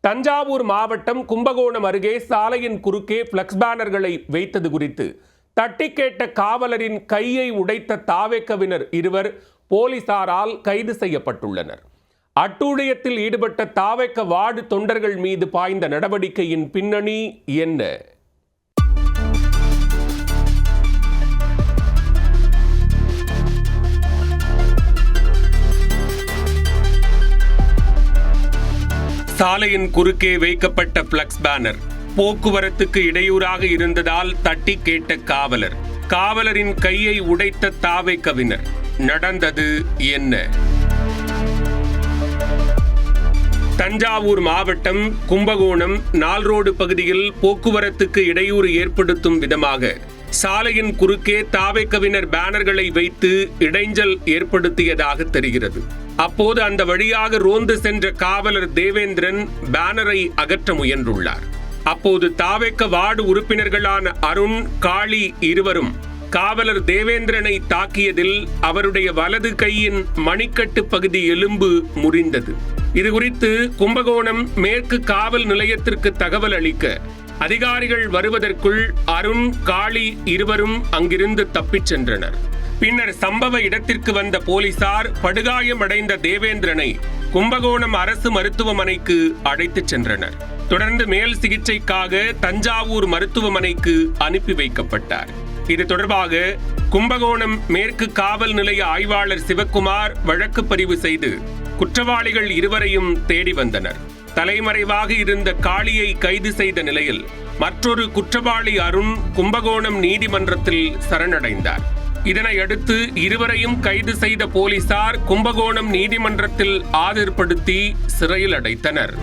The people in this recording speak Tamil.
தஞ்சாவூர் மாவட்டம் கும்பகோணம் அருகே சாலையின் குறுக்கே பிளக்ஸ் பேனர்களை வைத்தது குறித்து தட்டி கேட்ட காவலரின் கையை உடைத்த தாவேக்கவினர் இருவர் போலீசாரால் கைது செய்யப்பட்டுள்ளனர். அட்டூழியத்தில் ஈடுபட்ட தாவேக்க வார்டு தொண்டர்கள் மீது பாய்ந்த நடவடிக்கையின் பின்னணி என்ன? சாலையின் குறுக்கே வைக்கப்பட்ட பிளக்ஸ் பேனர் போக்குவரத்துக்கு இடையூறாக இருந்ததால் தட்டி கேட்ட காவலரின் கையை உடைத்த தாவேக்கவினர். நடந்தது என்ன? தஞ்சாவூர் மாவட்டம் கும்பகோணம் நால்ரோடு பகுதியில் போக்குவரத்துக்கு இடையூறு ஏற்படுத்தும் விதமாக சாலையின் குறுக்கே தாவேக்கவினர் பேனர்களை வைத்து இடைஞ்சல் ஏற்படுத்தியதாக தெரிகிறது. அப்போது அந்த வழியாக ரோந்து சென்ற காவலர் தேவேந்திரன் பேனரை அகற்ற முயன்றுள்ளார். அப்போது தாவேக்க வார்டு உறுப்பினர்களான அருண், காளி இருவரும் காவலர் தேவேந்திரனை தாக்கியதில் அவருடைய வலது கையின் மணிக்கட்டு பகுதி எலும்பு முறிந்தது. இதுகுறித்து கும்பகோணம் மேற்கு காவல் நிலையத்திற்கு தகவல் அளிக்க அதிகாரிகள் வருவதற்குள் அருண், காளி இருவரும் அங்கிருந்து தப்பிச் சென்றனர். பின்னர் சம்பவ இடத்திற்கு வந்த போலீசார் படுகாயமடைந்த தேவேந்திரனை கும்பகோணம் அரசு மருத்துவமனைக்கு அழைத்துச் சென்றனர். தொடர்ந்து மேல் சிகிச்சைக்காக தஞ்சாவூர் மருத்துவமனைக்கு அனுப்பி வைக்கப்பட்டார். இது தொடர்பாக கும்பகோணம் மேற்கு காவல் நிலைய ஆய்வாளர் சிவக்குமார் வழக்கு பதிவு செய்து குற்றவாளிகள் இருவரையும் தேடி வந்தனர். தலைமறைவாக இருந்த காளியை கைது செய்த நிலையில் மற்றொரு குற்றவாளி அருண் கும்பகோணம் நீதிமன்றத்தில் சரணடைந்தார். இதனையடுத்து இருவரையும் கைது செய்த போலீசார் கும்பகோணம் நீதிமன்றத்தில் ஆஜர்படுத்தி சிறையில் அடைத்தனர்.